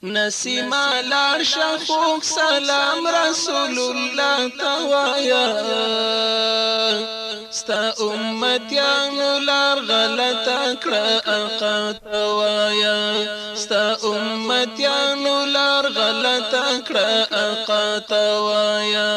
نسیما لار شخوک سلام رسول الله توایا ستا امتیانو لار غلط کړه آقا توایا ستا امتیانو لار غلط کړه آقا توایا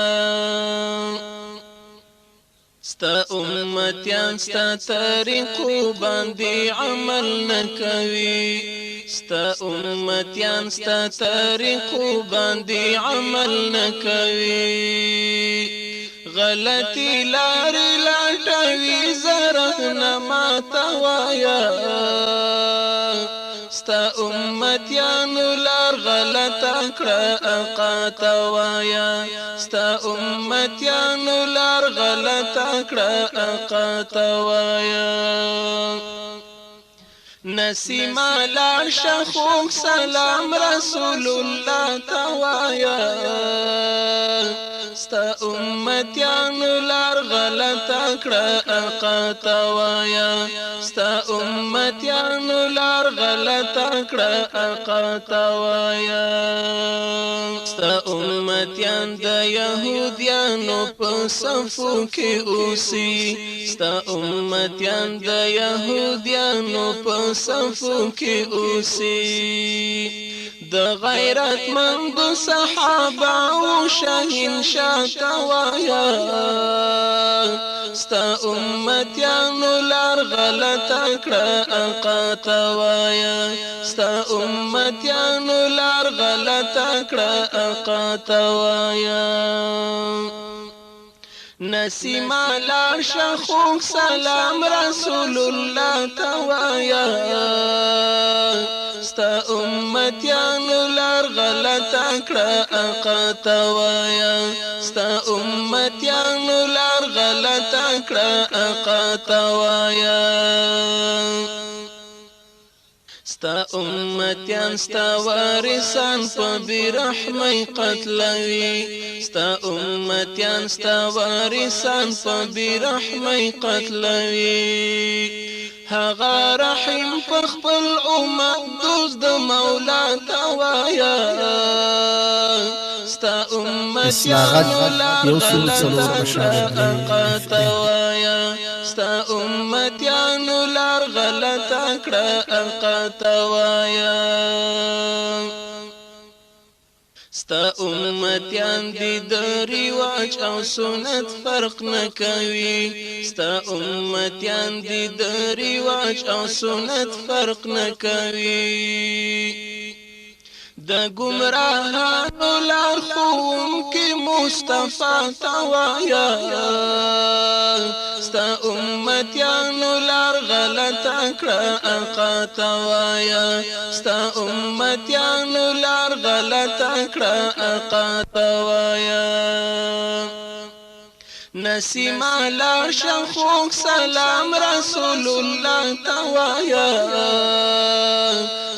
ستا امتیان ستا طریقو باندې عمل نکوي ستا امتیان ستا طریقو باندې عمل نکوي غلطی لارې لټوي زرهنما توایا ستا امتیانو لار غلط کړه آقا توایا ستا امتیانو لار غلط کړه آقا توایا نسیما لار شخوک سلام رسول الله توایا ستا امتیانو لار غلط کړه آقا توایا ستا امتیانو لار غلط کړه آقا توایا ستا امتیان د يهوديانو په صفو کې اوسي ستا امتیان د يهوديانو په صفو کې اوسي د غیرت مند صحابه او شهنشاه توایا ستا امتیانو لار غلط کړه آقا توایا ستا امتیانو لار غلط کړه آقا توایا نسیما لار شخوک سلام رسول الله توایا ستا امتیانو لار غلط کړه آقا توایا ستا امتیانو لار غلط کړه آقا توایا ستا امتیان ستا وارثان په برحمی قتلوي ستا امتیان ستا وارثان په برحمی قتلوي هغه رحیم په خپل امت دوست د مولا توایا ستا امتیانو لار غلط آقا توایا ستا امتیانو لار غلط کړه آقا توایا ستا امتیان دی د رواج او سنت فرق نکوي ستا امتیان دی د رواج او سنت فرق نکوي د گمراهانو لار ښوونکی مصطفی توایا ستا امتیانو لار غلط کړه آقا توایا ستا امتیانو لار غلط کړه آقا توایا نسیما لار شخوک سلام رسول الله توایا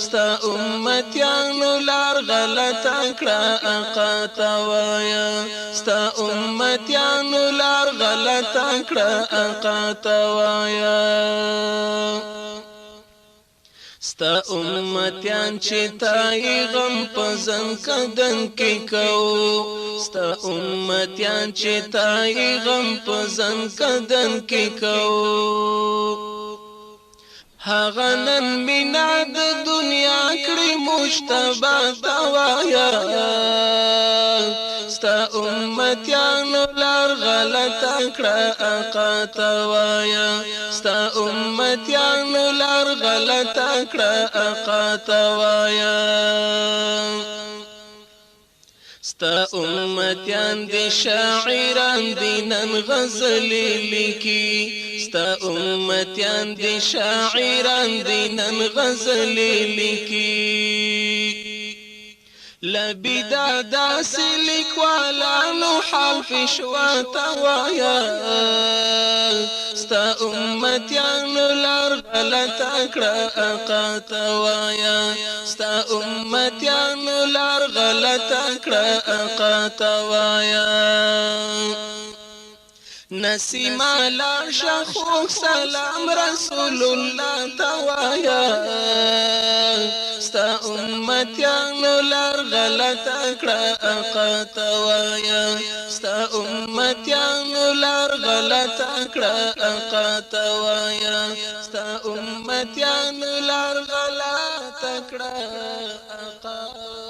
ستا امتیانو لار غلط کړه آقا توایا ستا امتیانو لار غلط کړه آقا توایا ستا امتیان چې تای غم پزن کدن کې کو ستا امتیان چې تای غم پزن کدن کې کو هغه نن مینا د دنیا کړي مجتبی توایا ستا امتیانو لار غلط کړه آقا توایا ستا امتیانو لار غلط کړه آقا توایا ستا امتیان دی شاعران دی نن غزلی لکی ستا امتیان دی شاعران دی نن غزلی لکی لبدا داس لیکوالانو حال پشوا توایا ستا امتیانو لار غلط کړه آقا توایا ستا امتیانو لار غلط کړه آقا توایا نسیما لار شخوک سلام رسول الله توایا ستا امتیانو لار غلط کړه آقا توایا ستا امتیانو لار غلط کړه آقا توایا ستا امتیانو لار غلط کړه آقا